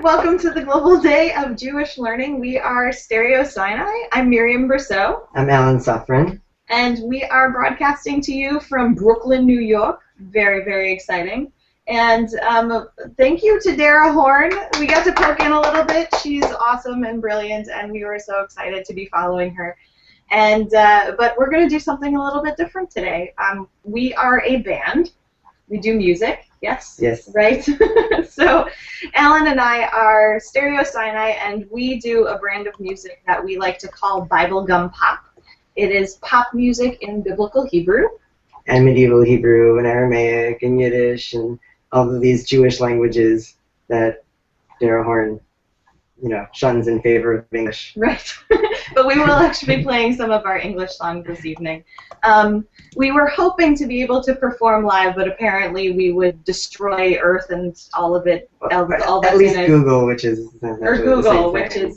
Welcome to the Global Day of Jewish Learning. We are Stereo Sinai. I'm Miriam Brousseau. I'm Alan Suffren. And we are broadcasting to you from Brooklyn, New York. Very, very exciting. And thank you to Dara Horn. We got to poke in a little bit. She's awesome and brilliant, and we were so excited to be following her. And but we're going to do something a little bit different today. We are a band. We do music. Yes? Yes. Right? So Alan and I are Stereo Sinai, and we do a brand of music that we like to call Bubblegum Pop. It is pop music in Biblical Hebrew. And medieval Hebrew and Aramaic and Yiddish and all of these Jewish languages that Dara Horn, shuns in favor of English. Right. But we will actually be playing some of our English songs this evening. We were hoping to be able to perform live, but apparently we would destroy Earth and all of it. All at least Google, which is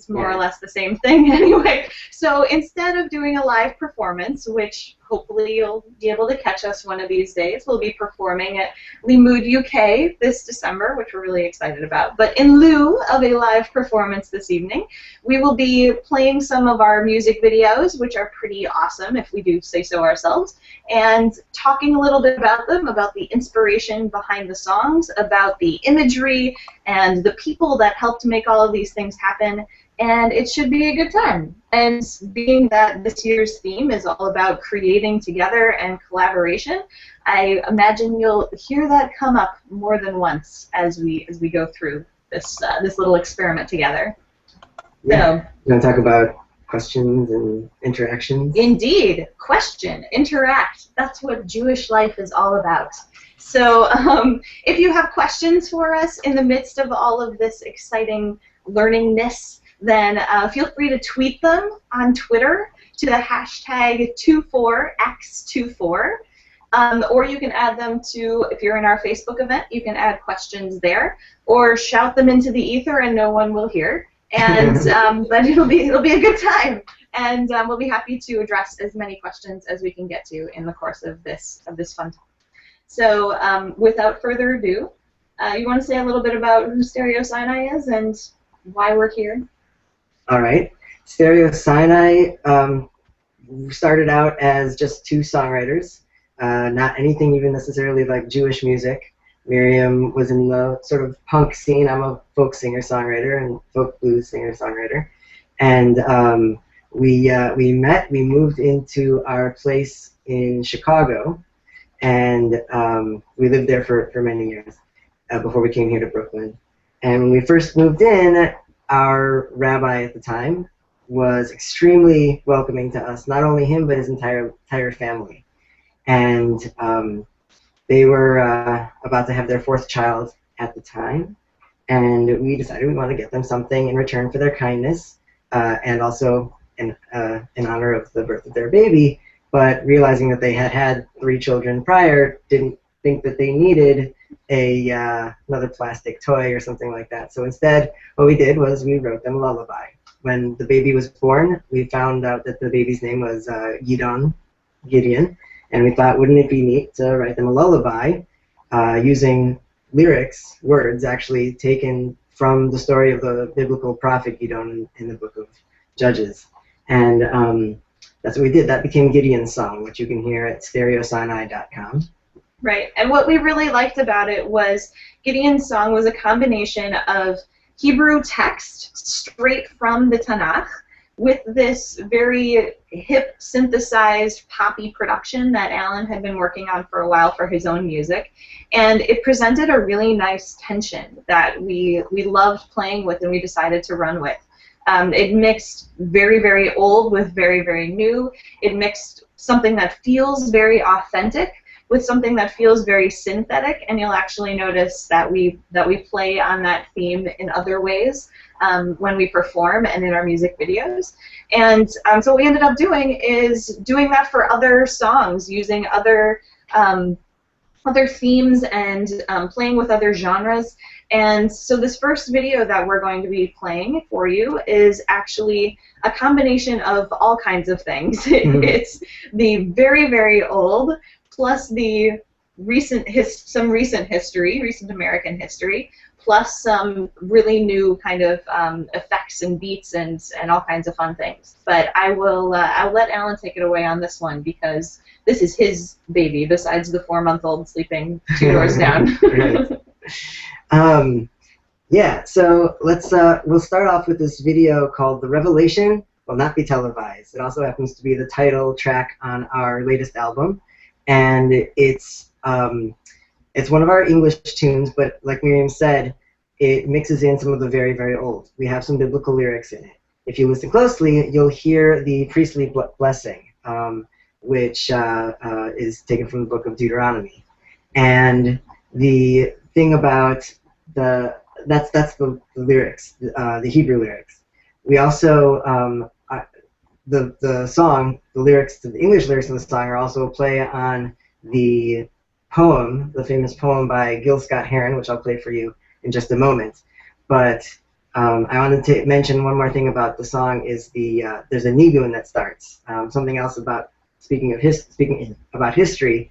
more or less the same thing anyway. So instead of doing a live performance, which hopefully you'll be able to catch us one of these days, we'll be performing at Limud UK this December, which we're really excited about. But in lieu of a live performance this evening, we will be playing some of our music videos, which are pretty awesome, if we do say so ourselves, and talking a little bit about them, about the inspiration behind the songs, about the imagery, and the people that helped make all of these things happen. And it should be a good time. And being that this year's theme is all about creating together and collaboration, I imagine you'll hear that come up more than once as we go through this little experiment together. Yeah. So, you want to talk about questions and interactions? Indeed. Question, interact. That's what Jewish life is all about. So if you have questions for us in the midst of all of this exciting learningness, then feel free to tweet them on Twitter to the hashtag 24x24. Or you can add them to, if you're in our Facebook event, you can add questions there, or shout them into the ether and no one will hear. And but it'll be a good time, and we'll be happy to address as many questions as we can get to in the course of this fun time. So without further ado, you want to say a little bit about who Stereo Sinai is and why we're here? All right. Stereo Sinai started out as just two songwriters, not anything even necessarily like Jewish music. Miriam was in the sort of punk scene. I'm a folk singer-songwriter and folk blues singer-songwriter. And we met, we moved into our place in Chicago, and we lived there for many years before we came here to Brooklyn. And when we first moved in, our rabbi at the time was extremely welcoming to us, not only him, but his entire family. And they were about to have their fourth child at the time, and we decided we wanted to get them something in return for their kindness, and also in honor of the birth of their baby, but realizing that they had had 3 children prior, didn't think that they needed another plastic toy or something like that. So instead, what we did was we wrote them a lullaby. When the baby was born, we found out that the baby's name was Gideon, and we thought, wouldn't it be neat to write them a lullaby using lyrics, words actually taken from the story of the biblical prophet Gideon in the book of Judges. And that's what we did. That became Gideon's song, which you can hear at stereosinai.com. Right, and what we really liked about it was Gideon's song was a combination of Hebrew text straight from the Tanakh with this very hip, synthesized, poppy production that Alan had been working on for a while for his own music. And it presented a really nice tension that we loved playing with and we decided to run with. It mixed very, very old with very, very new. It mixed something that feels very authentic with something that feels very synthetic, and you'll actually notice that we play on that theme in other ways when we perform and in our music videos. And so what we ended up doing is doing that for other songs, using other themes and playing with other genres. And so this first video that we're going to be playing for you is actually a combination of all kinds of things. It's the very, very old plus the recent American history, plus some really new kind of effects and beats and all kinds of fun things. But I'll let Alan take it away on this one because this is his baby, besides the 4-month-old sleeping 2 doors down. Yeah, so we'll start off with this video called "The Revelation Will Not Be Televised." It also happens to be the title track on our latest album, and it's one of our English tunes, but like Miriam said, it mixes in some of the very, very old. We have some biblical lyrics in it. If you listen closely, you'll hear the priestly blessing, which is taken from the book of Deuteronomy. And the thing about that's the lyrics, the Hebrew lyrics. We also the song, the lyrics to the English lyrics of the song are also a play on the poem, the famous poem by Gil Scott-Heron, which I'll play for you in just a moment. But I wanted to mention one more thing about the song is there's a nigun that starts. Something else about speaking about history.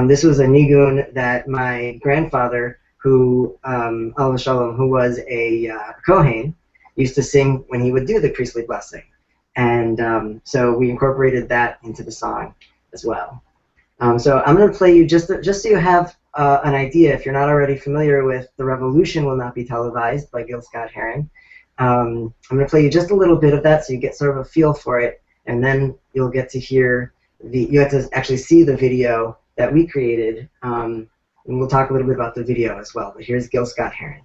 This was a nigun that my grandfather, who Allah Shalom, who was a Kohen, used to sing when he would do the priestly blessing, and so we incorporated that into the song as well. So I'm going to play you just so you have an idea, if you're not already familiar with "The Revolution Will Not Be Televised" by Gil Scott-Heron. I'm going to play you just a little bit of that so you get sort of a feel for it, and then you'll get to hear you have to actually see the video that we created, and we'll talk a little bit about the video as well. But here's Gil Scott-Heron.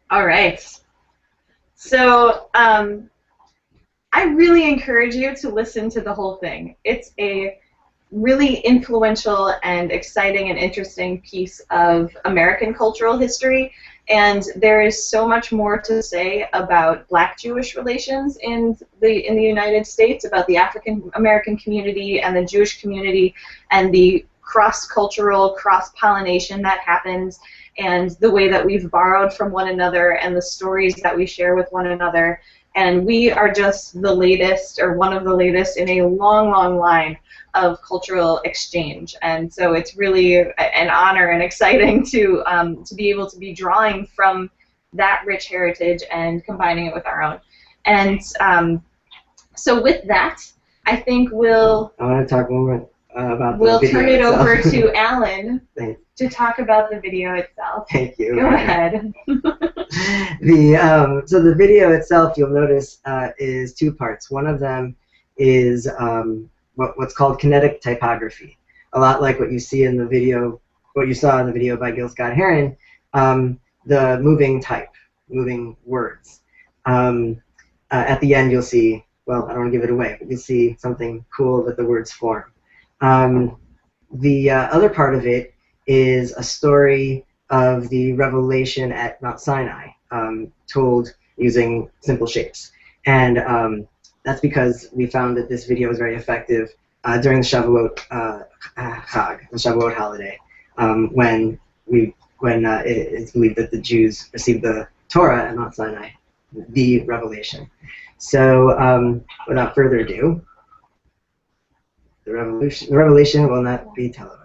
All right. So I really encourage you to listen to the whole thing. It's a really influential and exciting and interesting piece of American cultural history, and there is so much more to say about Black-Jewish relations in the United States, about the African American community and the Jewish community, and the cross-cultural cross-pollination that happens, and the way that we've borrowed from one another and the stories that we share with one another. And we are just the latest, or one of the latest, in a long, long line of cultural exchange. And so it's really an honor and exciting to be able to be drawing from that rich heritage and combining it with our own. And so with that, I think I want to talk more about the video turn it itself. over to Alan to talk about the video itself. Thank you. Go ahead. So the video itself, you'll notice, is 2 parts. One of them is what's called kinetic typography. A lot like what you see in the video, what you saw in the video by Gil Scott-Heron, the moving words. At the end, you'll see. Well, I don't want to give it away, but you'll see something cool that the words form. The other part of it is a story of the revelation at Mount Sinai, told using simple shapes. And that's because we found that this video was very effective during the Shavuot Chag, the Shavuot holiday, when it's believed that the Jews received the Torah at Mount Sinai, the revelation. So without further ado, the revelation will not be televised.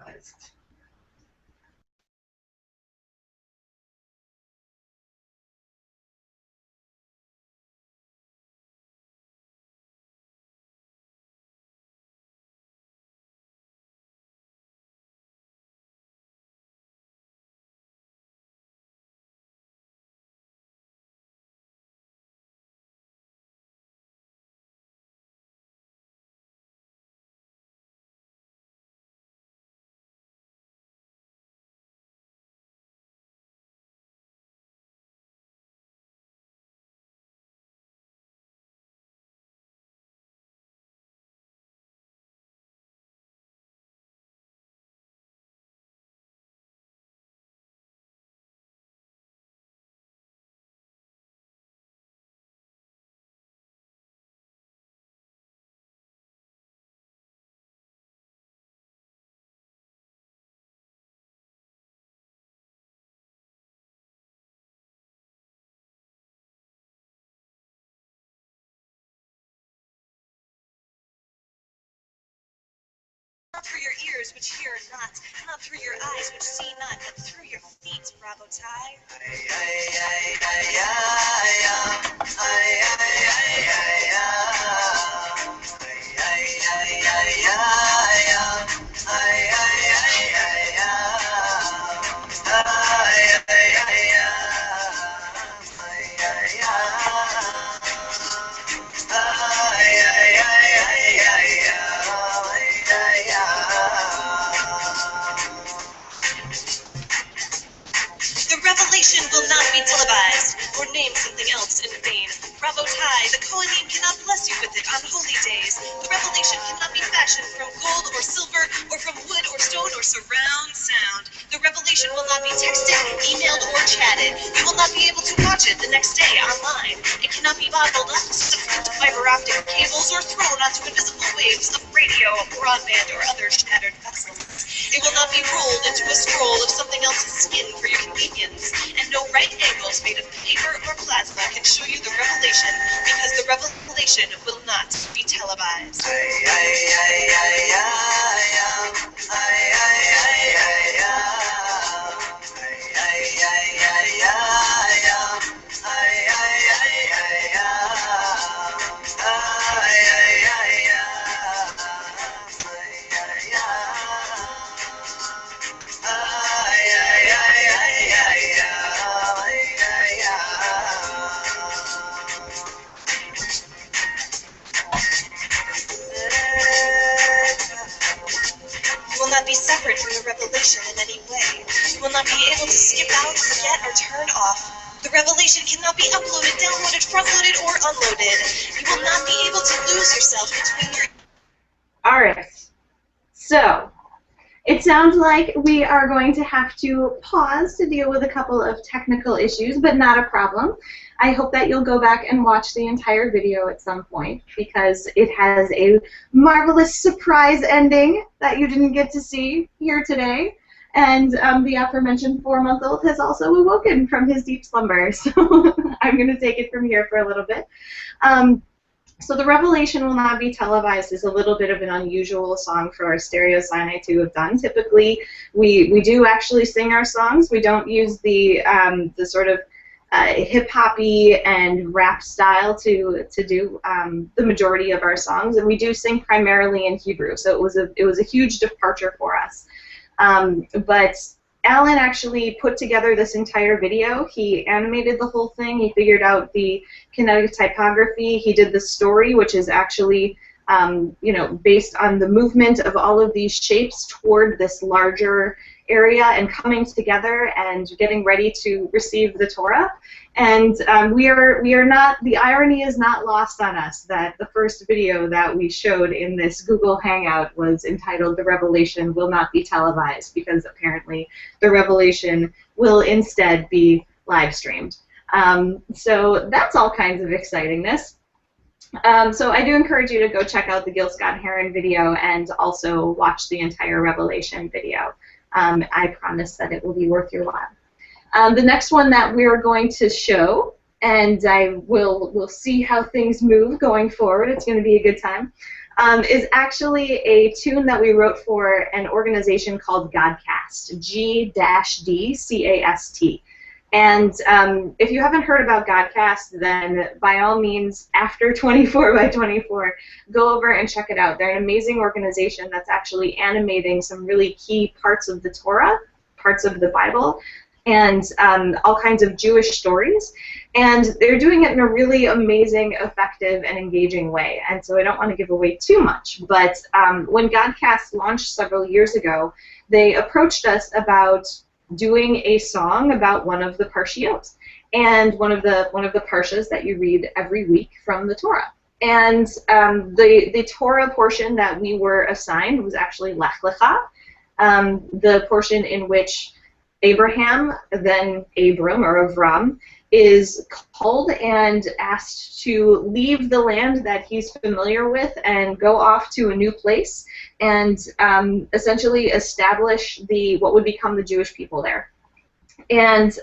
not through your ears, which hear not, not through your eyes, which see not, but through your feet, Bravo Ty. The revelation will not be televised, or name something else in vain. Bravo Ty, the Kohanim cannot bless you with it on holy days. The revelation cannot be fashioned from gold or silver, or from wood or stone or surround sound. The revelation will not be texted, emailed, or chatted. You will not be able to watch it the next day online. It cannot be bottled up, stuck into fiber optic cables, or thrown onto invisible waves of radio, broadband, or other shattered vessels. It will not be rolled into a scroll of something else's skin for your convenience, and no right angles made of paper or plasma can show you the revelation, because the revelation will not be televised. Be separate from the revelation in any way. You will not be able to skip out, forget, or turn off. The revelation cannot be uploaded, downloaded, front-loaded, or unloaded. You will not be able to lose yourself between your... Alright, so it sounds like we are going to have to pause to deal with a couple of technical issues, but not a problem. I hope that you'll go back and watch the entire video at some point, because it has a marvelous surprise ending that you didn't get to see here today. And the aforementioned 4-month-old has also awoken from his deep slumber, so I'm going to take it from here for a little bit. So the revelation will not be televised is a little bit of an unusual song for our Stereo Sinai to have done. Typically, we do actually sing our songs. We don't use the sort of hip-hoppy and rap style to do the majority of our songs, and we do sing primarily in Hebrew. So it was a huge departure for us. But Alan actually put together this entire video. He animated the whole thing. He figured out the kinetic typography. He did the story, which is actually based on the movement of all of these shapes toward this larger area and coming together and getting ready to receive the Torah. And we are not, the irony is not lost on us that the first video that we showed in this Google Hangout was entitled "The Revelation Will Not Be Televised," because apparently the revelation will instead be live streamed. So that's all kinds of excitingness. So I do encourage you to go check out the Gil Scott-Heron video and also watch the entire Revelation video. I promise that it will be worth your while. The next one that we're going to show, and we'll see how things move going forward, it's going to be a good time, is actually a tune that we wrote for an organization called Godcast, G-D-C-A-S-T. And if you haven't heard about Godcast, then by all means, after 24 by 24, go over and check it out. They're an amazing organization that's actually animating some really key parts of the Torah, parts of the Bible, and all kinds of Jewish stories. And they're doing it in a really amazing, effective, and engaging way. And so I don't want to give away too much, but when Godcast launched several years ago, they approached us about doing a song about one of the parshiot, and one of the parshas that you read every week from the Torah. And the Torah portion that we were assigned was actually Lech Lecha, the portion in which Abraham, then Abram or Avram, is called and asked to leave the land that he's familiar with and go off to a new place and essentially establish what would become the Jewish people there. And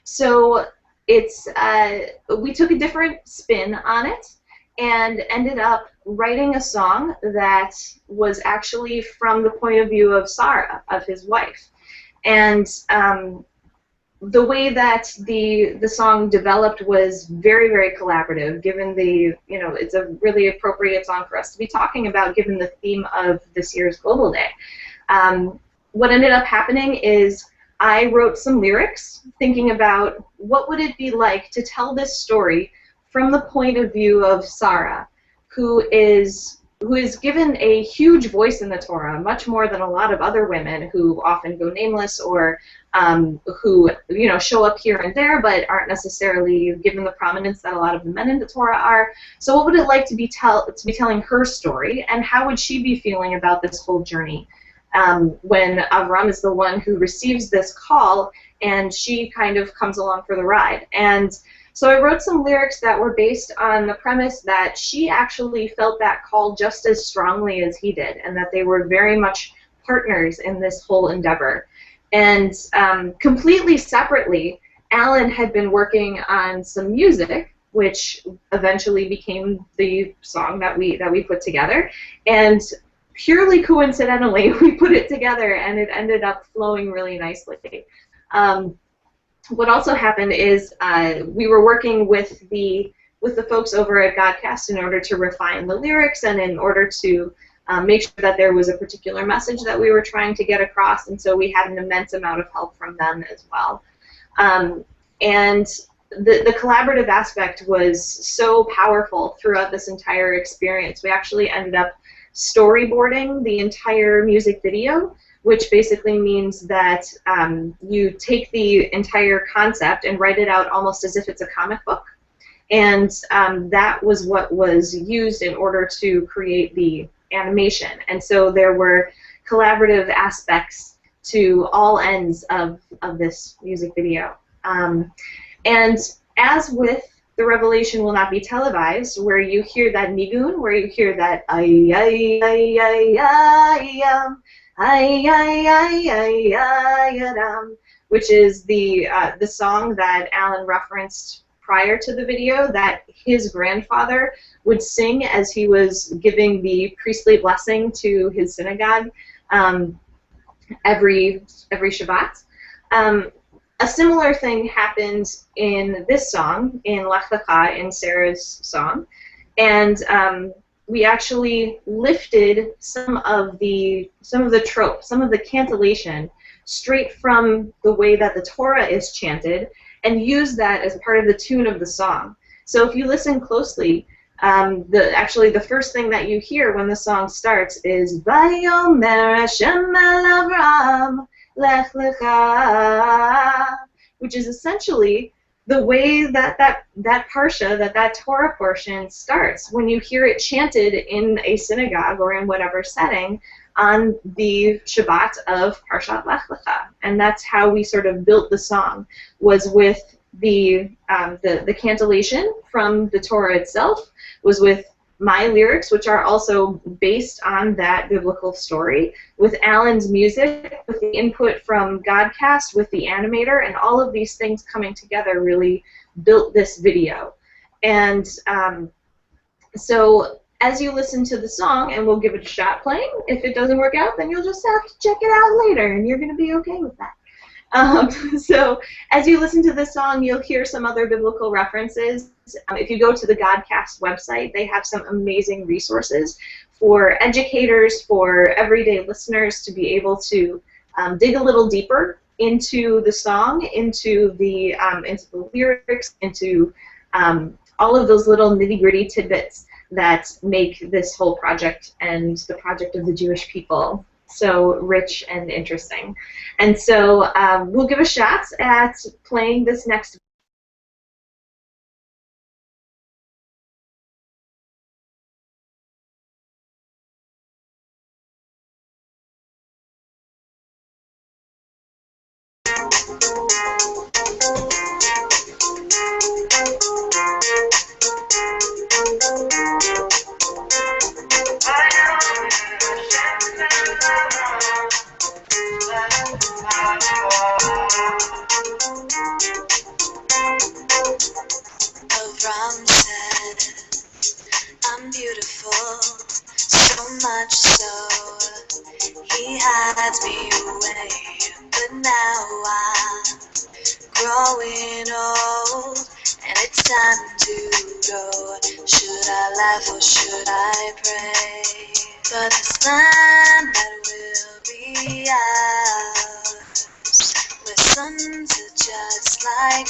so it's we took a different spin on it, and ended up writing a song that was actually from the point of view of Sarah, of his wife. And the way that the song developed was very, very collaborative, given the, it's a really appropriate song for us to be talking about given the theme of this year's Global Day. What ended up happening is I wrote some lyrics thinking about what would it be like to tell this story from the point of view of Sarah, who is given a huge voice in the Torah, much more than a lot of other women who often go nameless or who show up here and there but aren't necessarily given the prominence that a lot of the men in the Torah are. So what would it like to be telling her story, and how would she be feeling about this whole journey when Avram is the one who receives this call and she kind of comes along for the ride? And so I wrote some lyrics that were based on the premise that she actually felt that call just as strongly as he did, and that they were very much partners in this whole endeavor. And completely separately, Alan had been working on some music, which eventually became the song that we put together. And purely coincidentally, we put it together, and it ended up flowing really nicely. What also happened is we were working with the folks over at Godcast in order to refine the lyrics and in order to make sure that there was a particular message that we were trying to get across, and so we had an immense amount of help from them as well. And the collaborative aspect was so powerful throughout this entire experience. We actually ended up storyboarding the entire music video, which basically means that you take the entire concept and write it out almost as if it's a comic book. And that was what was used in order to create the animation. And so there were collaborative aspects to all ends of this music video. And as with The Revelation Will Not Be Televised, where you hear that nigun, where you hear that ay ay ay ay ay ay ay ay ay, which is the song that Alan referenced prior to the video that his grandfather would sing as he was giving the priestly blessing to his synagogue every Shabbat. A similar thing happened in this song, in Lech Lecha, in Sarah's song, and we actually lifted some of the trope, some of the cantillation, straight from the way that the Torah is chanted, and used that as part of the tune of the song. So if you listen closely, actually the first thing that you hear when the song starts is Vayomer Hashem el Avram Lech Lecha, which is essentially the way that parsha, that Torah portion starts when you hear it chanted in a synagogue or in whatever setting on the Shabbat of Parshat Lech Lecha. And that's how we sort of built the song, was with the cantillation from the Torah itself, was with my lyrics, which are also based on that biblical story, with Alan's music, with the input from Godcast, with the animator, and all of these things coming together really built this video. And so as you listen to the song, and we'll give it a shot playing, if it doesn't work out, then you'll just have to check it out later, and you're going to be okay with that. So as you listen to this song, you'll hear some other biblical references. If you go to the Godcast website, they have some amazing resources for educators, for everyday listeners to be able to dig a little deeper into the song, into the lyrics, into all of those little nitty-gritty tidbits that make this whole project and the project of the Jewish people so rich and interesting. And so we'll give a shot at playing this next hides me away, but now I'm growing old, and it's time to go. Should I laugh or should I pray? But this land that will be ours, where suns are just like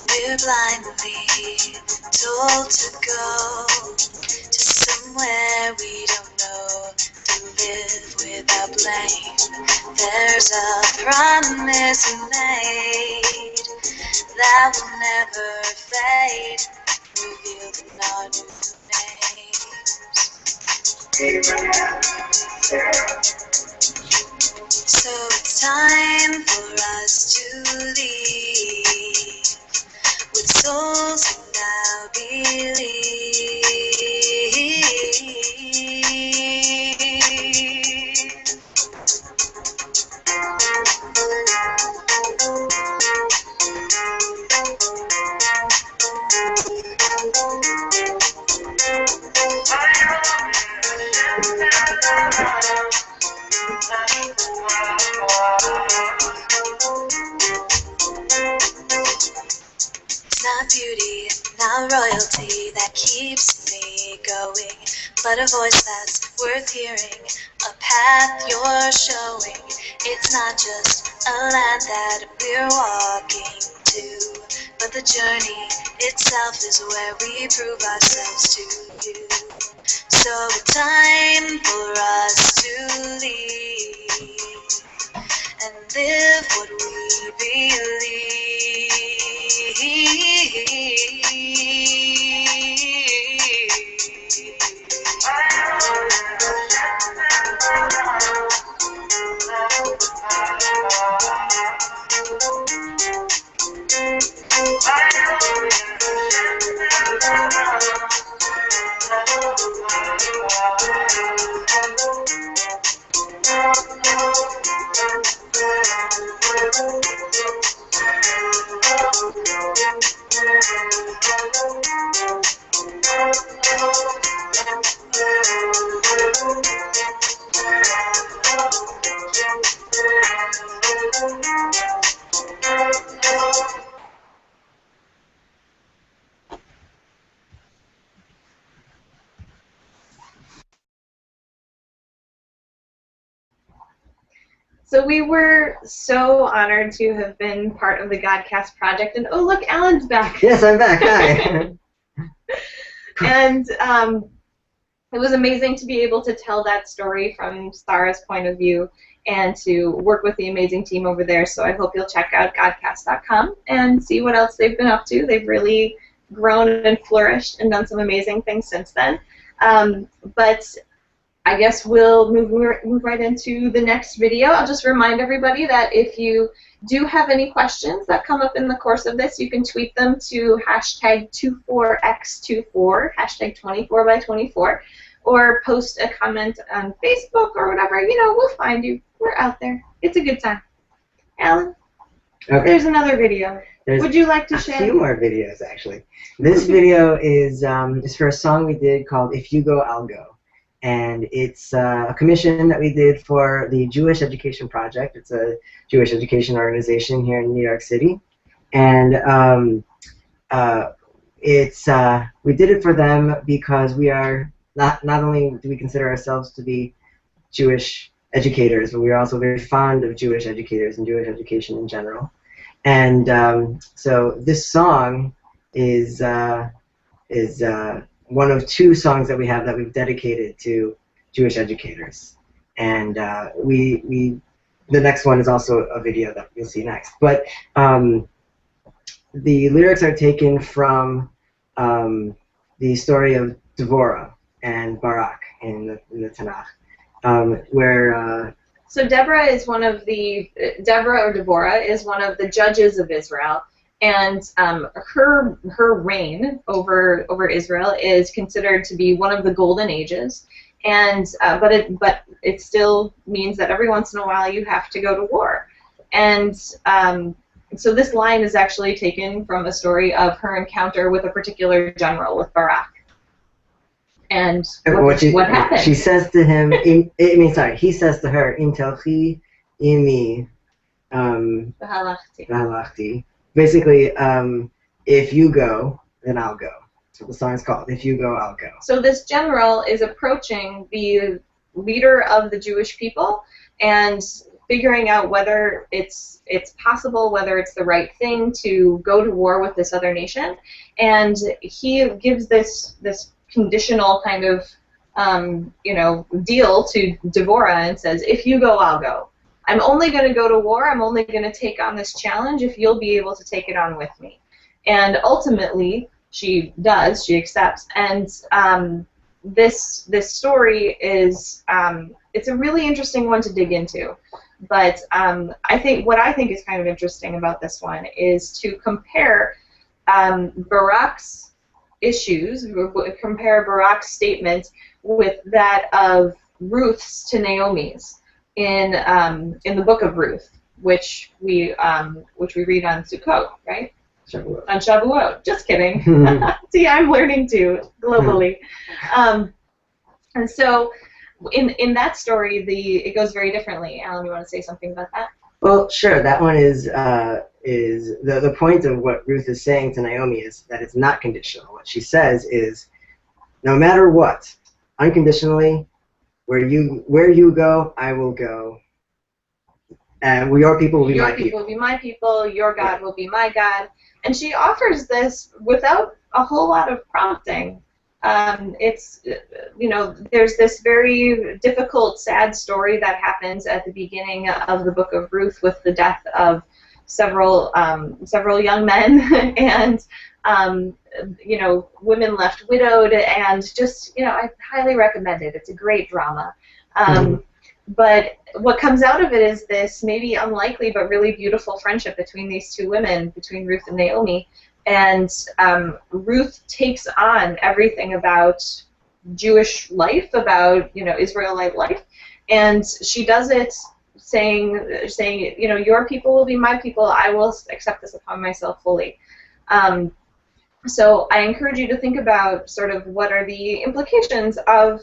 we're blindly told to go to somewhere we don't know, to live without blame. There's a promise we made that will never fade, revealed in our new names. So it's time for us to leave with souls who now believe. It's not beauty, not royalty that keeps me going, but a voice that's worth hearing, a path you're showing. It's not just a land that we're walking to, but the journey itself is where we prove ourselves to you. So it's time for us to leave and live what we believe. So we were so honored to have been part of the Godcast project, and oh look, Alan's back. Yes, I'm back. Hi. And it was amazing to be able to tell that story from Sarah's point of view and to work with the amazing team over there. So I hope you'll check out godcast.com and see what else they've been up to. They've really grown and flourished and done some amazing things since then. But I guess we'll move right into the next video. I'll just remind everybody that if you do have any questions that come up in the course of this, you can tweet them to hashtag 24x24, hashtag 24x24, or post a comment on Facebook or whatever. You know, we'll find you. We're out there. It's a good time. Alan, Okay. there's another video. Would you like to share? A few more videos, actually. This video is for a song we did called If You Go, I'll Go. And it's a commission that we did for the Jewish Education Project. It's a Jewish education organization here in New York City. And we did it for them because we are, not only do we consider ourselves to be Jewish educators, but we are also very fond of Jewish educators and Jewish education in general. And so this song is one of two songs that we have that we've dedicated to Jewish educators. And the next one is also a video that you'll see next. But the lyrics are taken from the story of Devorah and Barak in the Tanakh, where So Deborah is one of the Deborah is one of the judges of Israel, and her reign over Israel is considered to be one of the golden ages. and but it still means that every once in a while you have to go to war. And so this line is actually taken from a story of her encounter with a particular general, with Barak. And what happened? She says to him, he says to her, "Im telchi imi v'halachti." Basically, if you go, then I'll go. That's what the song is called. If you go, I'll go. So this general is approaching the leader of the Jewish people and figuring out whether it's possible, whether it's the right thing to go to war with this other nation. And he gives this conditional kind of deal to Devorah and says, if you go, I'll go. I'm only going to go to war. I'm only going to take on this challenge if you'll be able to take it on with me. And ultimately, she does. She accepts. And this story is it's a really interesting one to dig into. But I think what I think is kind of interesting about this one is to compare Barak's issues, compare Barak's statement with that of Ruth's to Naomi's in the book of Ruth, which we read on Sukkot, right? Shavuot. On Shavuot. Just kidding. See, I'm learning too globally. And so, in that story, it goes very differently. Alan, you want to say something about that? Well, sure. That one is the point of what Ruth is saying to Naomi is that it's not conditional. What she says is, no matter what, unconditionally, where you go, I will go. And your people will be my people. Your people will be my people. Your God will be my God. And she offers this without a whole lot of prompting. There's this very difficult, sad story that happens at the beginning of the book of Ruth with the death of several young men and women left widowed, and just I highly recommend it. It's a great drama. But what comes out of it is this maybe unlikely but really beautiful friendship between these two women, between Ruth and Naomi. And Ruth takes on everything about Jewish life, about Israelite life, and she does it saying your people will be my people. I will accept this upon myself fully. So I encourage you to think about sort of what are the implications of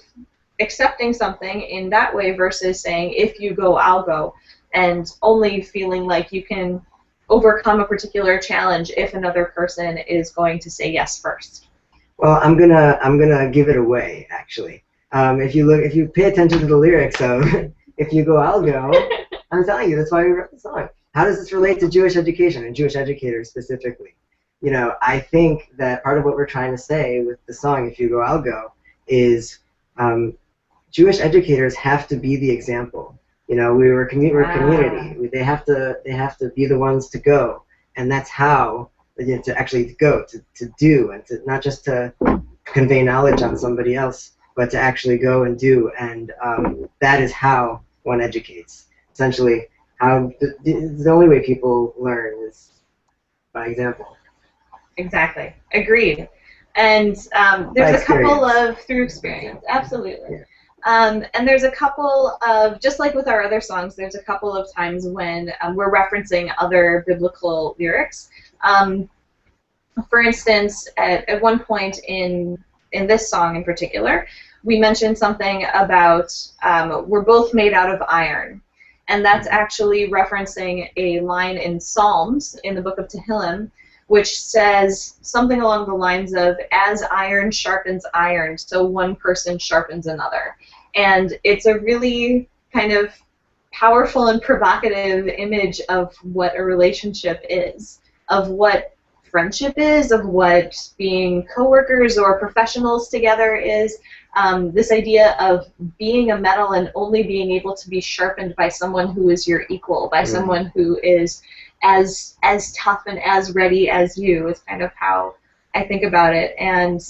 accepting something in that way versus saying, if you go, I'll go, and only feeling like you can overcome a particular challenge if another person is going to say yes first. Well, I'm gonna give it away actually. If you pay attention to the lyrics of "If you go, I'll go," I'm telling you that's why we wrote the song. How does this relate to Jewish education and Jewish educators specifically? I think that part of what we're trying to say with the song "If you go, I'll go" is Jewish educators have to be the example. We're a community. They have to be the ones to go, and that's how to actually go, to do, and to not just to convey knowledge on somebody else, but to actually go and do, and that is how one educates. Essentially, how the only way people learn is by example. Exactly. Agreed. And there's a couple of through experience. Absolutely. Yeah. And there's a couple of, just like with our other songs, there's a couple of times when we're referencing other biblical lyrics. For instance, at one point in this song in particular, we mentioned something about we're both made out of iron. And that's actually referencing a line in Psalms in the book of Tehillim, which says something along the lines of, as iron sharpens iron, so one person sharpens another. And it's a really kind of powerful and provocative image of what a relationship is, of what friendship is, of what being coworkers or professionals together is. This idea of being a metal and only being able to be sharpened by someone who is your equal, by someone who is as tough and as ready as you is kind of how I think about it. And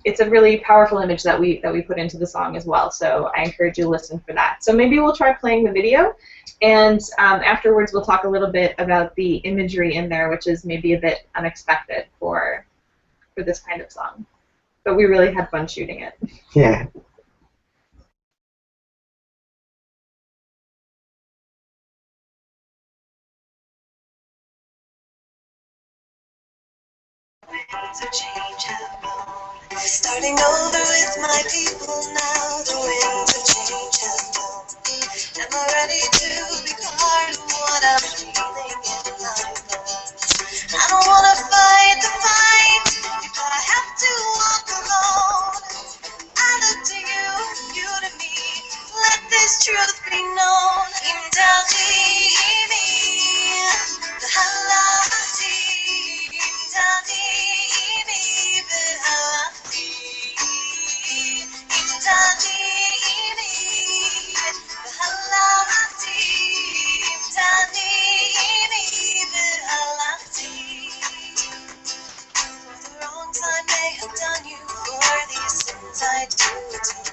it's a really powerful image that we put into the song as well. So I encourage you to listen for that. So maybe we'll try playing the video, and afterwards we'll talk a little bit about the imagery in there, which is maybe a bit unexpected for this kind of song. But we really had fun shooting it. Yeah. winds of change have blown. Starting over with my people now, the winds of change have blown. Am I ready to be part of what I'm feeling in my bones? I don't wanna fight the fight if I have to walk alone. I look to you, you to me. Let this truth be known. Imdalini, Behalati, Imdalini, Behalati, Imdalini, Behalati, Imdalini, Behalati. For the wrongs I may have done you, for these sins I do atone.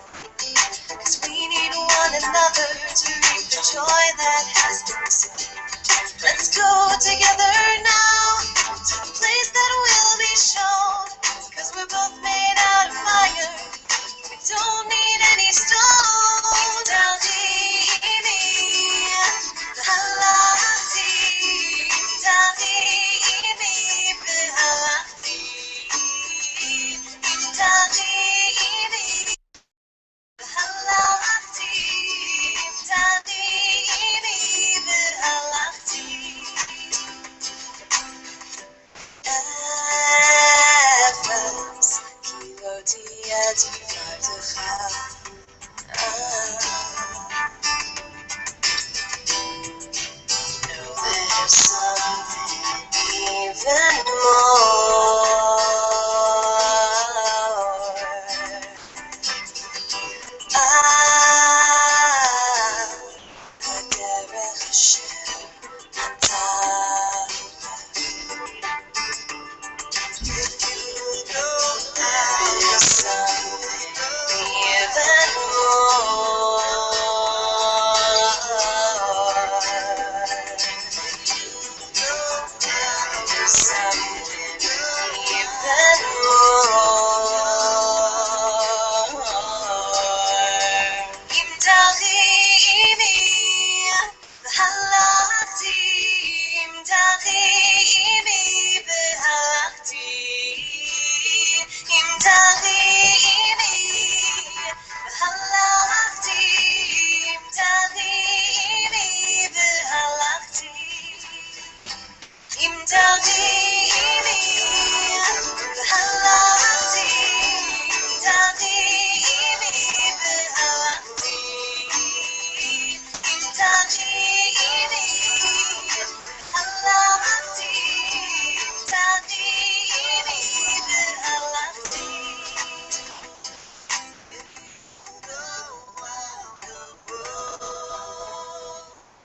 'Cause we need one another to reap the joy that has been sown. Let's go together now to a place that will be shown. 'Cause we're both made out of fire. We don't need any stone. Daldini, Behalati, Daldini, Behalati, Daldini. Behalati, Daldini, Behalati. Efes, Kiloti et Vartecha. No, there's something even more.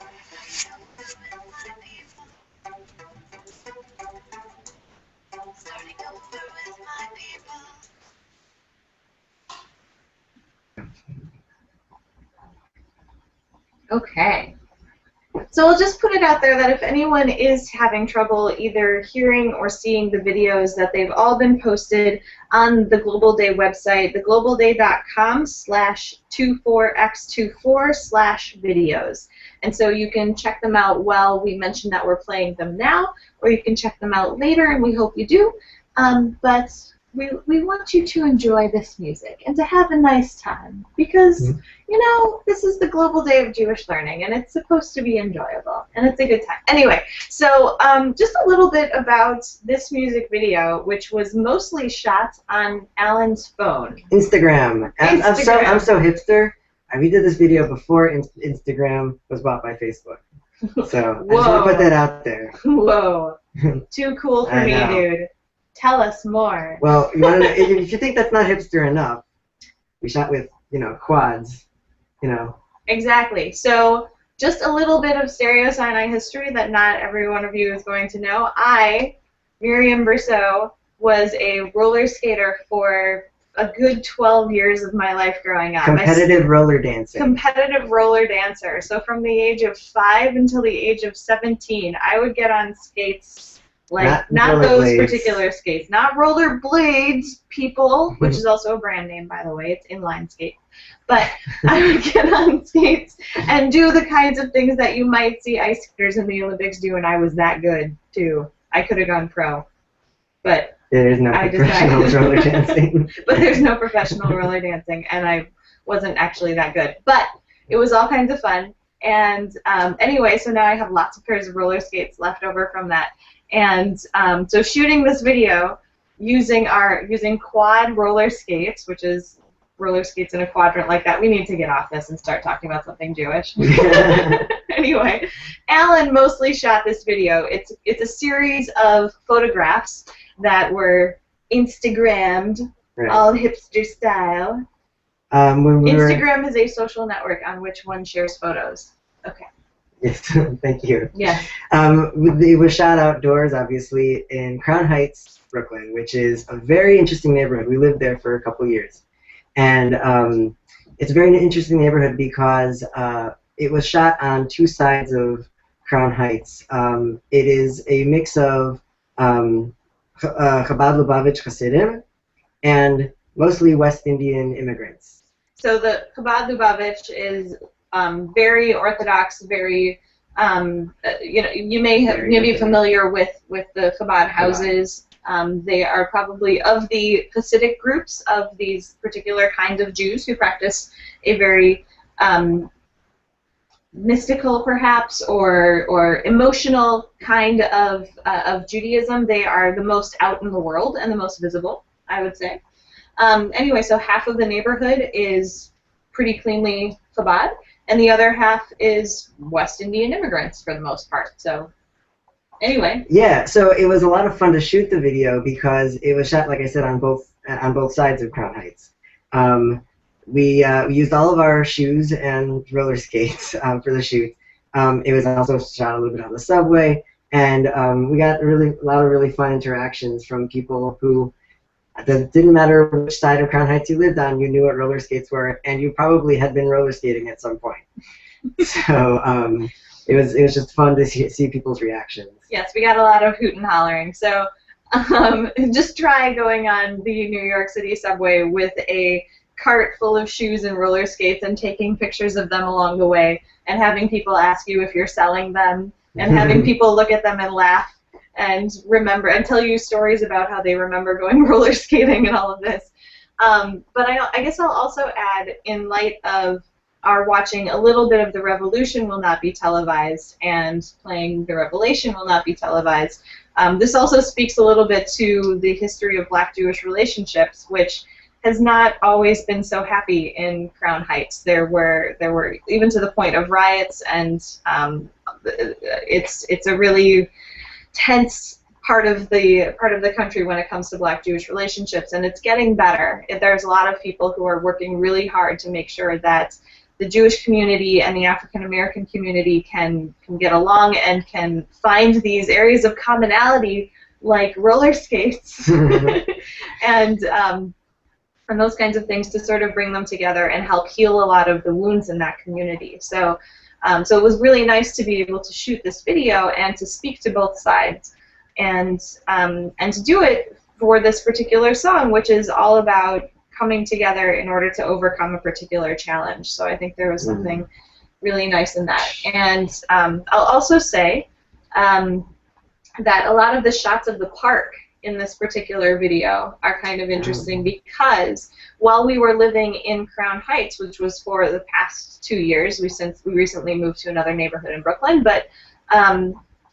Derech Hashem, there's something even Okay. So I'll just put it out there that if anyone is having trouble either hearing or seeing the videos, that they've all been posted on the Global Day website, theglobalday.com/24x24/videos. And so you can check them out while we mention that we're playing them now, or you can check them out later, and we hope you do. But we want you to enjoy this music and to have a nice time because, you know, this is the Global Day of Jewish Learning, and it's supposed to be enjoyable, and it's a good time. Anyway, so just a little bit about this music video, which was mostly shot on Alan's phone. Instagram. I'm so hipster. We did this video before Instagram was bought by Facebook. So I just want to put that out there. Whoa. Too cool for me, dude. Tell us more. Well, you wanna know, if you think that's not hipster enough, we shot with, you know, quads, you know. Exactly. So just a little bit of Stereo Sinai history that not every one of you is going to know. I, Miriam Brousseau, was a roller skater for a good 12 years of my life growing up. Competitive roller dancer. Competitive roller dancer. So from the age of 5 until the age of 17, I would get on skates. Like, not those particular skates. Not roller blades, people, which is also a brand name, by the way. It's inline skate. But I would get on skates and do the kinds of things that you might see ice skaters in the Olympics do, and I was that good, too. I could have gone pro. But There's no I professional decided. roller dancing. But there's no professional roller dancing, and I wasn't actually that good. But it was all kinds of fun. And anyway, so now I have lots of pairs of roller skates left over from that. And so shooting this video using quad roller skates, which is roller skates in a quadrant like that. We need to get off this and start talking about something Jewish. Anyway, Alan mostly shot this video. It's a series of photographs that were Instagrammed, Right. all hipster style. Instagram is a social network on which one shares photos. Okay. Yes, thank you. Yes. It was shot outdoors, obviously, in Crown Heights, Brooklyn, which is a very interesting neighborhood. We lived there for a couple years. And it's a very interesting neighborhood because it was shot on two sides of Crown Heights. It is a mix of Chabad Lubavitch Hasidim and mostly West Indian immigrants. So the Chabad Lubavitch is very Orthodox, very you may be familiar with the Chabad houses. They are probably of the Hasidic groups of these particular kinds of Jews who practice a very mystical, perhaps, or emotional kind of Judaism. They are the most out in the world and the most visible, I would say. Anyway, so half of the neighborhood is pretty cleanly Chabad, and the other half is West Indian immigrants for the most part. So anyway. Yeah, so it was a lot of fun to shoot the video because it was shot, like I said, on both sides of Crown Heights. We used all of our shoes and roller skates for the shoot. It was also shot a little bit on the subway, and we got a lot of really fun interactions from people who. It didn't matter which side of Crown Heights you lived on, you knew what roller skates were, and you probably had been roller skating at some point. So it was just fun to see people's reactions. Yes, we got a lot of hoot and hollering. So just try going on the New York City subway with a cart full of shoes and roller skates and taking pictures of them along the way, and having people ask you if you're selling them, and having people look at them and laugh and remember and tell you stories about how they remember going roller skating and all of this. But I guess I'll also add, in light of our watching a little bit of The Revolution will not be televised and playing The Revelation will not be televised, this also speaks a little bit to the history of Black-Jewish relationships, which has not always been so happy in Crown Heights. There were even to the point of riots, and it's a really tense part of the country when it comes to Black-Jewish relationships, and it's getting better. There's a lot of people who are working really hard to make sure that the Jewish community and the African American community can get along and can find these areas of commonality like roller skates and those kinds of things to sort of bring them together and help heal a lot of the wounds in that community. So so it was really nice to be able to shoot this video and to speak to both sides, and to do it for this particular song, which is all about coming together in order to overcome a particular challenge. So I think there was something really nice in that. And I'll also say that a lot of the shots of the park in this particular video are kind of interesting because while we were living in Crown Heights, which was for the past 2 years, we recently moved to another neighborhood in Brooklyn, but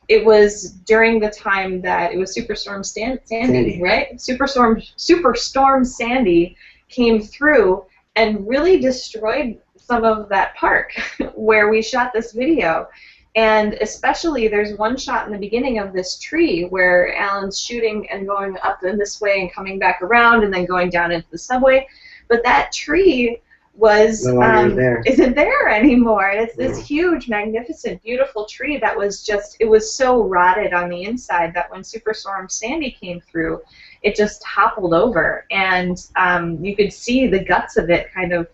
it was during the time that it was Superstorm Sandy, right? Superstorm Sandy came through and really destroyed some of that park where we shot this video. And especially, there's one shot in the beginning of this tree where Alan's shooting and going up in this way and coming back around and then going down into the subway. But that tree was isn't there anymore. And it's this huge, magnificent, beautiful tree that was just, it was so rotted on the inside that when Superstorm Sandy came through, it just toppled over. And you could see the guts of it kind of,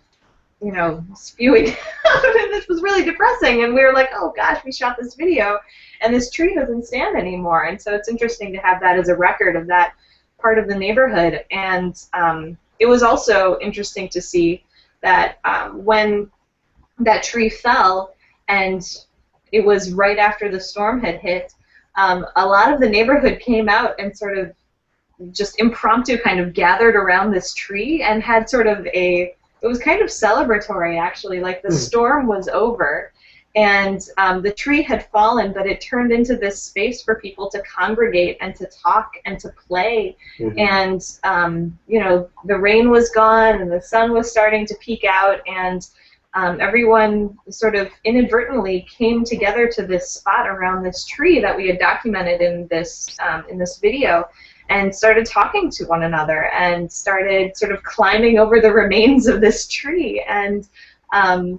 spewing out, and this was really depressing, and we were like, oh gosh, we shot this video, and this tree doesn't stand anymore. And so it's interesting to have that as a record of that part of the neighborhood. And it was also interesting to see that when that tree fell, and it was right after the storm had hit, a lot of the neighborhood came out and sort of just impromptu kind of gathered around this tree and had sort of it was kind of celebratory, actually, like the storm was over and the tree had fallen, but it turned into this space for people to congregate and to talk and to play. And you know, the rain was gone and the sun was starting to peek out, and everyone sort of inadvertently came together to this spot around this tree that we had documented in this video, and started talking to one another and started sort of climbing over the remains of this tree. And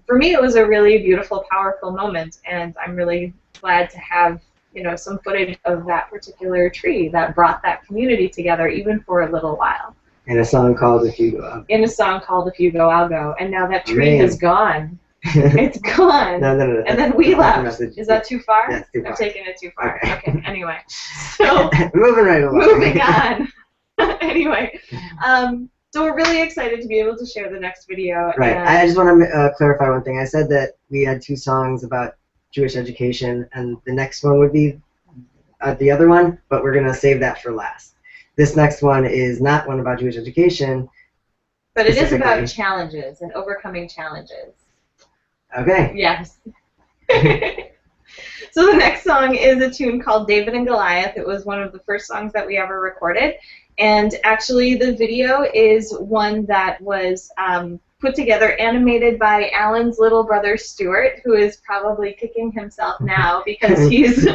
for me, it was a really beautiful, powerful moment, and I'm really glad to have, you know, some footage of that particular tree that brought that community together, even for a little while. In a song called If You Go, I'll Go. In a song called If You Go, I'll Go. And now that tree has gone. It's gone. No. And then we left. Is that too far? That's too far. I'm taking it too far. Okay, anyway. So, moving right along. moving on. Anyway, so we're really excited to be able to share the next video. Right. I just want to clarify one thing. I said that we had 2 songs about Jewish education, and the next one would be the other one, but we're going to save that for last. This next one is not one about Jewish education. But it is about challenges and overcoming challenges. Okay. Yes. So the next song is a tune called David and Goliath. It was one of the first songs that we ever recorded. And actually the video is one that was put together, animated by Alan's little brother Stuart, who is probably kicking himself now because he's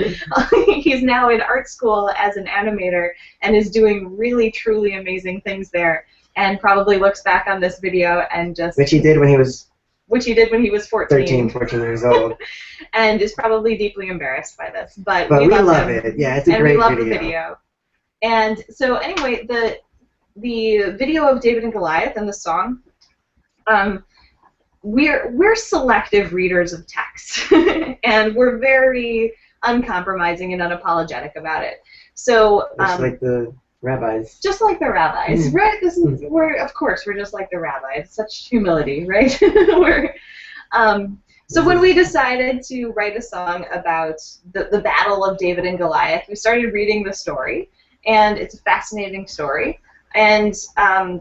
now in art school as an animator and is doing really, truly amazing things there, and probably looks back on this video and just... Which he did when he was 14 years old. And is probably deeply embarrassed by this. But we love it. Yeah, it's a great video. And we love the video. And so anyway, the video of David and Goliath and the song, we're selective readers of text, and we're very uncompromising and unapologetic about it. So just like the rabbis. Just like the rabbis, right? Of course we're just like the rabbis. Such humility, right? So when we decided to write a song about the battle of David and Goliath, we started reading the story, and it's a fascinating story. And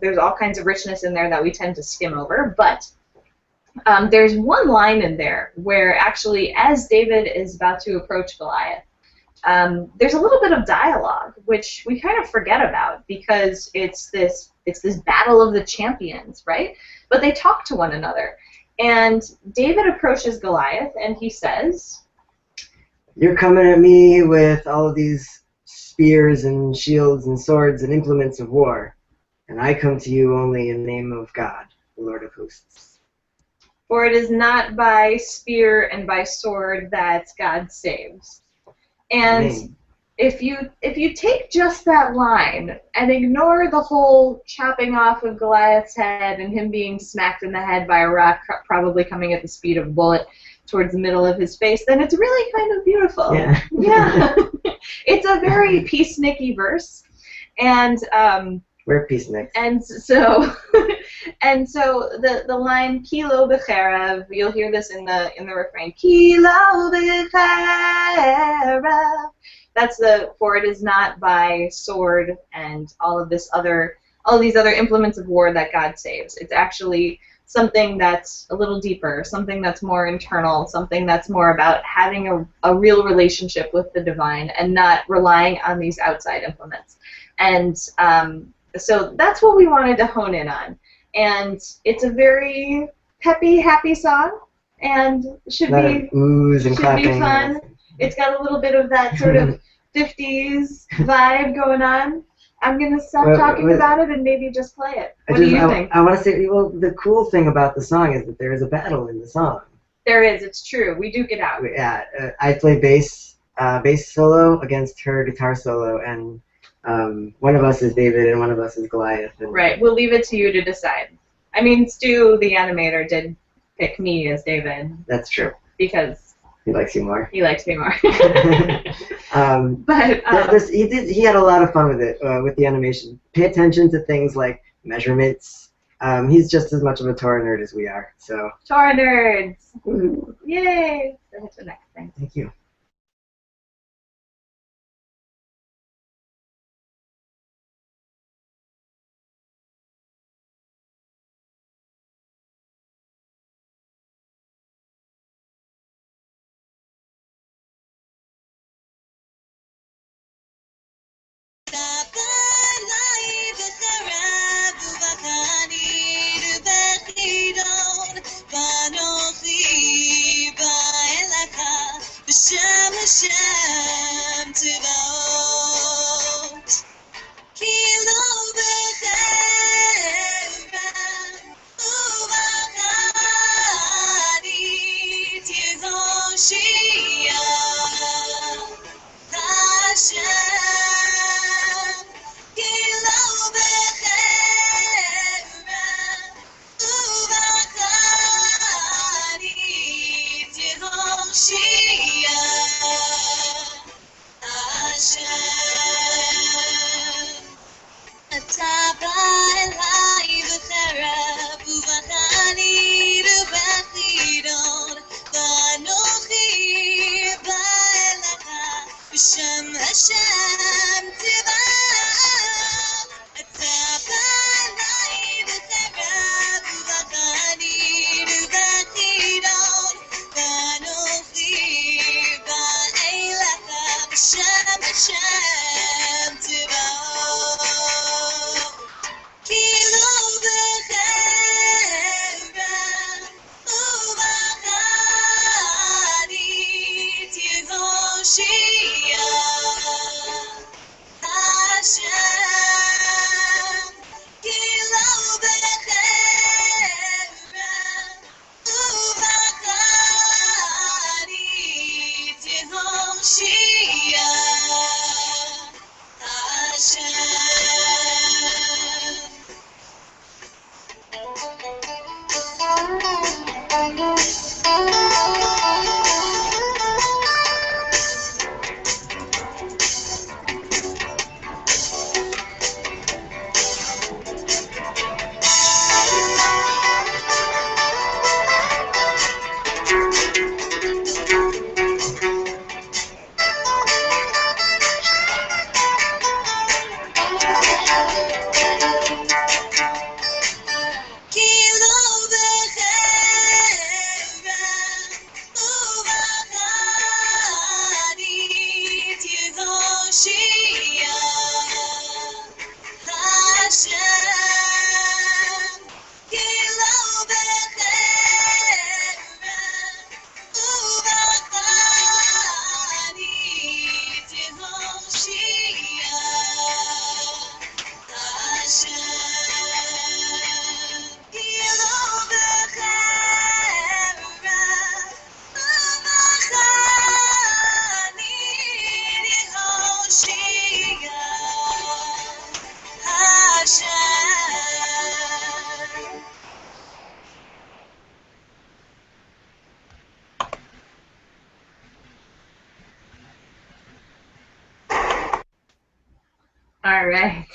there's all kinds of richness in there that we tend to skim over, but there's one line in there where actually, as David is about to approach Goliath, there's a little bit of dialogue, which we kind of forget about because it's this battle of the champions, right? But they talk to one another, and David approaches Goliath, and he says, "You're coming at me with all of these spears and shields and swords and implements of war, and I come to you only in the name of God, the Lord of hosts. For it is not by spear and by sword that God saves." And if you take just that line and ignore the whole chopping off of Goliath's head and him being smacked in the head by a rock, probably coming at the speed of a bullet towards the middle of his face, then it's really kind of beautiful. Yeah. Yeah. It's a very peacenicky verse, and we're peaceniks. And so, the line "Kilo b'cherev," you'll hear this in the refrain. Kilo b'cherev. That's "for it is not by sword and all these other implements of war that God saves." It's actually something that's a little deeper, something that's more internal, something that's more about having a real relationship with the divine and not relying on these outside implements. And so that's what we wanted to hone in on. And it's a very peppy, happy song, and should be fun. It's got a little bit of that sort of 50s vibe going on. I'm going to stop talking about it and maybe just play it. What do you think? I want to say, well, the cool thing about the song is that there is a battle in the song. There is. It's true. We duke it out. Yeah, I play bass solo against her guitar solo, and one of us is David and one of us is Goliath. Right. We'll leave it to you to decide. I mean, Stu, the animator, did pick me as David. That's true. Because he likes you more. He likes me more. He had a lot of fun with it, with the animation. Pay attention to things like measurements. He's just as much of a Torah nerd as we are. So. Torah nerds! Yay! That's the next thing. Thank you. Hashem Tivot. Kilo b'cherem uv'charit Yehoshia. Hashem Kilo b'cherem uv'charit Yehoshia. Hashem. אתה בא אליי בחרב ובחנית ובחידון ואנוכי בא אליך בשם השם תברך. אתה בא אליי בחרב ובחנית ובחידון ואנוכי בא אליך בשם השם תברך. Kilo b'cherem uv'charit Yehoshia. Hashem. Kilo b'cherem uv'charit Yehoshia. Hashem. Kilo b'cherem uv'charit Yehoshia. Hashem. Kilo b'cherem uv'charit Yehoshia. Hashem. Kilo b'cherem uv'charit Yehoshia. Hashem. All right.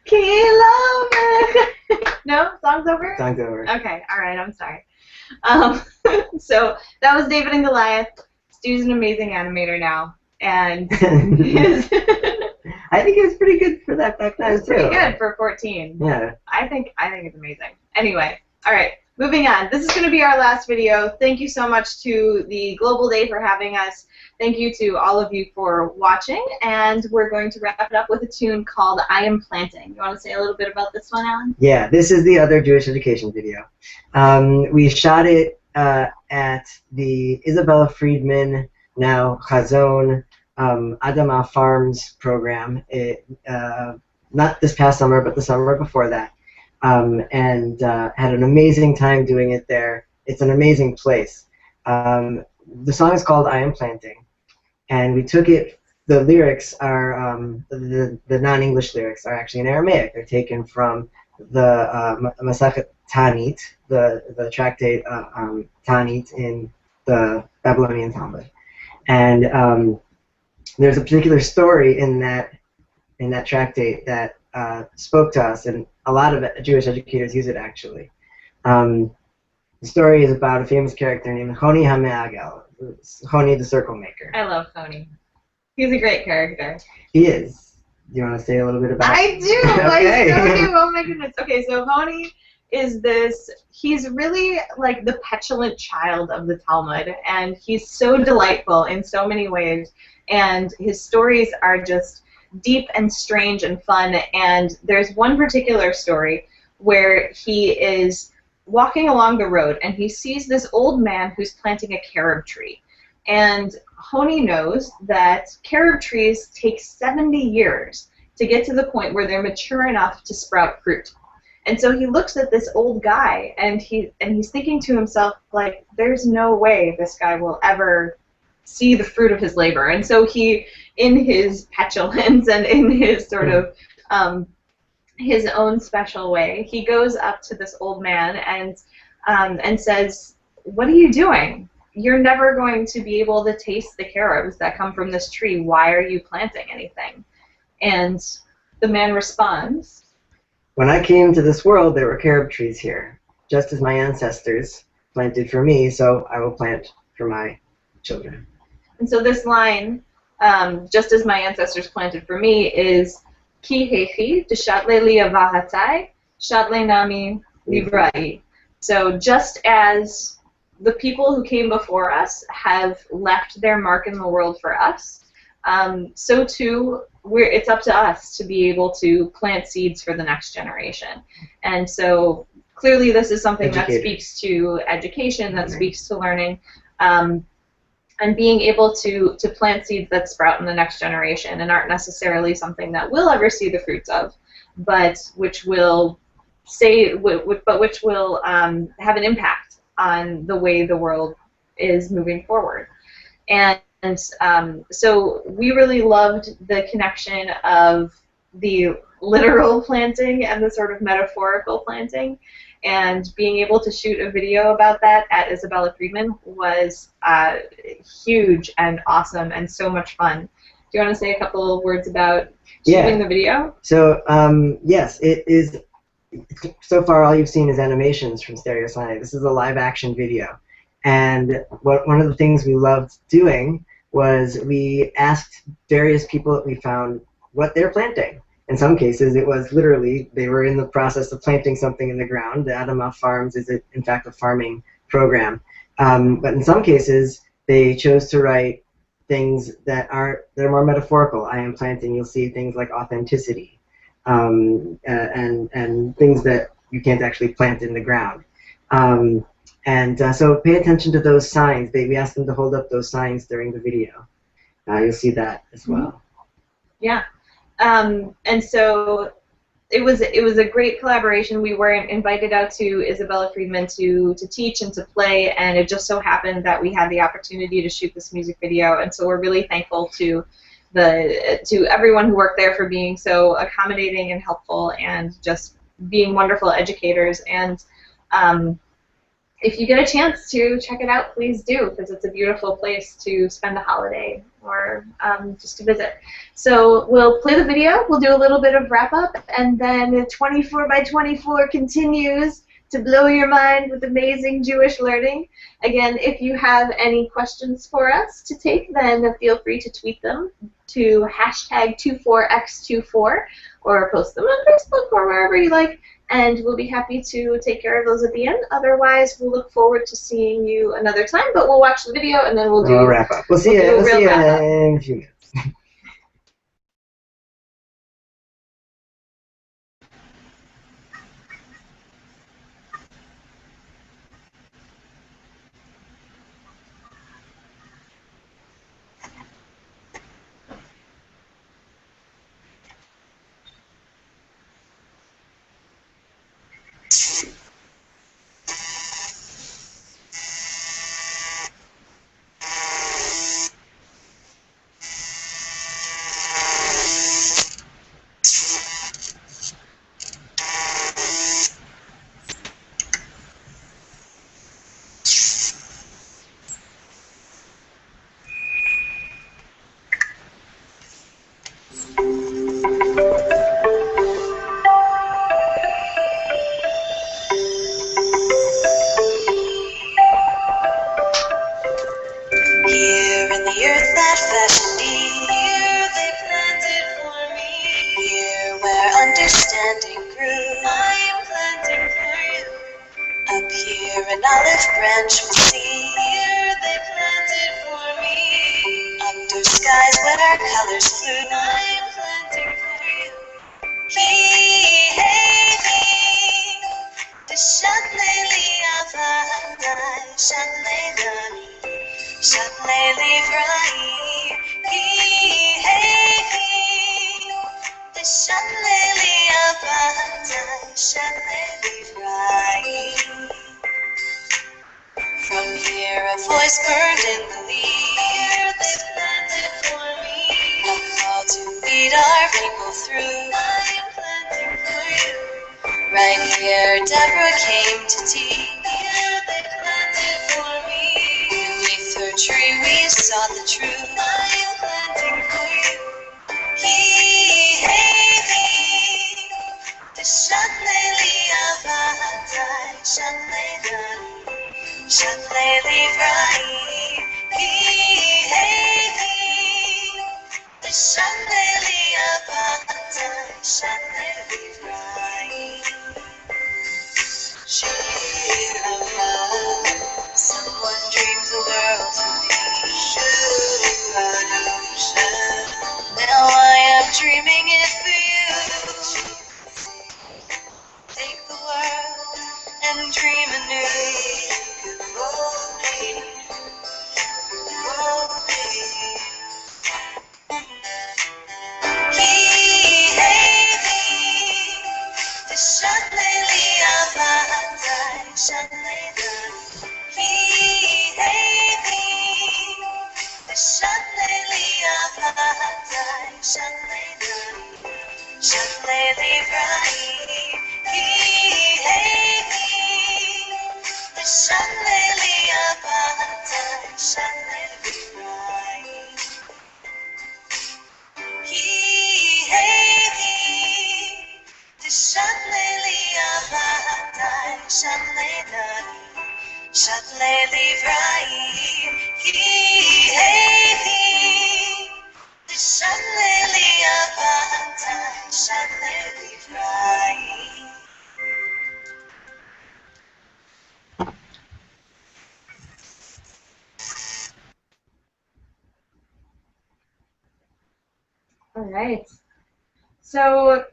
Kilo b'cherem. No, song's over. Song's over. Okay, all right, I'm sorry. So that was David and Goliath. Stu's an amazing animator now, and his I think it was pretty good for that back then too. pretty good for 14. Yeah. I think it's amazing. Anyway, all right, moving on. This is going to be our last video. Thank you so much to the Global Day for having us. Thank you to all of you for watching, and we're going to wrap it up with a tune called I Am Planting. You want to say a little bit about this one, Alan? Yeah, this is the other Jewish education video. We shot it at the Isabella Friedman, now Chazon, Adama Farms program. Not this past summer, but the summer before that. And had an amazing time doing it there. It's an amazing place. The song is called I Am Planting, and we took it, the lyrics are, the non-English lyrics are actually in Aramaic. They're taken from the Masachet Tanit, the tractate Tanit in the Babylonian Talmud. And there's a particular story in that tractate that spoke to us, and a lot of Jewish educators use it actually. The story is about a famous character named Choni HaMe'agel, Choni the Circle Maker. I love Choni. He's a great character. He is. Do you want to say a little bit about I do! Okay. I so do! Oh my goodness. Okay, so Choni is he's really like the petulant child of the Talmud, and he's so delightful in so many ways, and his stories are just deep and strange and fun, and there's one particular story where he is walking along the road and he sees this old man who's planting a carob tree. And Honi knows that carob trees take 70 years to get to the point where they're mature enough to sprout fruit. And so he looks at this old guy, and he's thinking to himself, like, there's no way this guy will ever see the fruit of his labor. And so he, in his petulance and in his sort of his own special way, he goes up to this old man and says, "What are you doing? You're never going to be able to taste the carobs that come from this tree. Why are you planting anything?" And the man responds, "When I came to this world, there were carob trees here, just as my ancestors planted for me, so I will plant for my children." And so this line, just as my ancestors planted for me, is Ki hechi deshatle liavahatai, shatle nami livrai. So just as the people who came before us have left their mark in the world for us, so too it's up to us to be able to plant seeds for the next generation. And so clearly this is something that speaks to education, that speaks to learning, and being able to plant seeds that sprout in the next generation and aren't necessarily something that we'll ever see the fruits of, but which will have an impact on the way the world is moving forward. And so we really loved the connection of the literal planting and the sort of metaphorical planting, and being able to shoot a video about that at Isabella Friedman was huge and awesome and so much fun. Do you want to say a couple of words about shooting the video? So yes, it is. So far, all you've seen is animations from Stereo Sinai. This is a live-action video, and one of the things we loved doing was we asked various people that we found what they're planting. In some cases, it was literally they were in the process of planting something in the ground. The Adamah Farms is, in fact, a farming program. But in some cases, they chose to write things that are more metaphorical. I am planting. You'll see things like authenticity, and things that you can't actually plant in the ground. So pay attention to those signs. We asked them to hold up those signs during the video. You'll see that as well. Yeah. And so it was a great collaboration. We were invited out to Isabella Friedman to teach and to play, and it just so happened that we had the opportunity to shoot this music video, and so we're really thankful to everyone who worked there for being so accommodating and helpful and just being wonderful educators. And if you get a chance to check it out, please do, because it's a beautiful place to spend a holiday or just to visit. So we'll play the video, we'll do a little bit of wrap-up, and then 24 by 24 continues to blow your mind with amazing Jewish learning. Again, if you have any questions for us to take, then feel free to tweet them to #24x24 or post them on Facebook or wherever you like, and we'll be happy to take care of those at the end. Otherwise, we'll look forward to seeing you another time, but we'll watch the video and then we'll do wrap up. We'll see you in a few minutes. Shanley Livrai, he, hey, he. The Shanley Liabatai, Shanley Livrai. From here a voice burned in the leaves. They planted for me a call to lead our people through. I am planting for you. Right here Deborah came to tea. Here they planted for me. Beneath her tree we saw the truth. I am planting for you. He, hey, he. The Shanley Liabatai, Shanley Livrai. Shanley Livrai, he, hey, he. The Shanley Liabatai, Shanley Livrai. Someone dreams the world for me. Now I am dreaming it for you. Take the world and dream anew. Roll me, roll me. He, hey, he. The Shanley Liabatai, Shanley Livrai. He, hey, he. The Shanley Liabatai, Shanley Livrai. Shanley Livrai, he, hey, he. The Shanley Liabatai, Shanley Livrai. He, hey, he. The Shanley Liabatai, Shanley Livrai. Shanley Livrai, he, hey, he. The Shanley Liabatai, Shanley Livrai. All right. So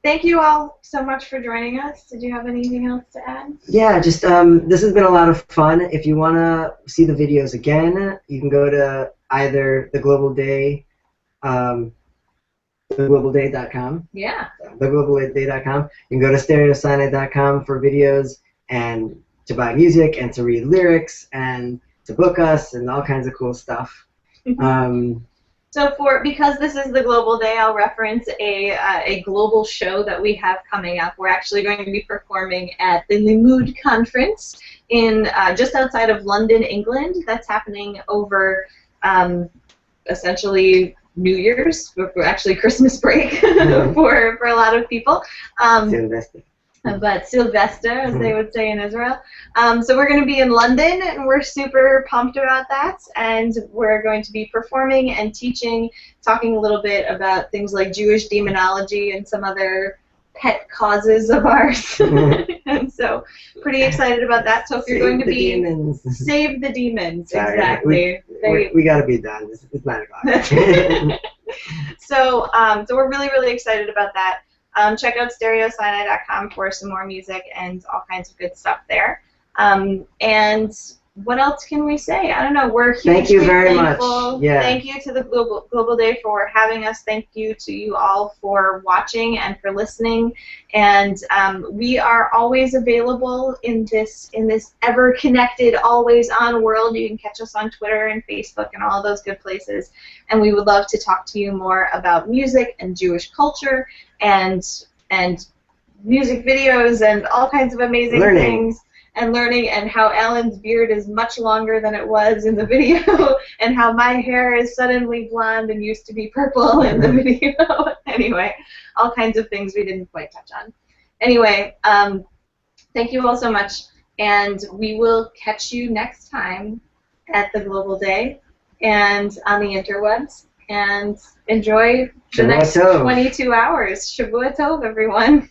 thank you all so much for joining us. Did you have anything else to add? Yeah, just this has been a lot of fun. If you want to see the videos again, you can go to either the Global Day, theglobalday.com. Yeah. Theglobalday.com. You can go to stereosinai.com for videos and to buy music and to read lyrics and to book us and all kinds of cool stuff. So because this is the Global Day, I'll reference a global show that we have coming up. We're actually going to be performing at the Limoud Conference in just outside of London, England. That's happening over essentially New Year's, actually Christmas break for a lot of people. But Sylvester, as they would say in Israel. So we're going to be in London, and we're super pumped about that. And we're going to be performing and teaching, talking a little bit about things like Jewish demonology and some other pet causes of ours. And so pretty excited about that. So if you're going to be... demons. Save the demons, Sorry, exactly. We got to be done. It's 9 o'clock. So we're really, really excited about that. Check out stereosinai.com for some more music and all kinds of good stuff there. And what else can we say? I don't know. We're hugely Thank you very thankful. much. Yeah. Thank you to the Global Day for having us. Thank you to you all for watching and for listening. And we are always available in this ever-connected, always-on world. You can catch us on Twitter and Facebook and all those good places. And we would love to talk to you more about music and Jewish culture and music videos and all kinds of amazing things. And learning, and how Alan's beard is much longer than it was in the video, and how my hair is suddenly blonde and used to be purple in the video. Anyway, all kinds of things we didn't quite touch on. Anyway, thank you all so much, and we will catch you next time at the Global Day and on the interwebs, and enjoy the next 22 hours. Shavua Tov, everyone.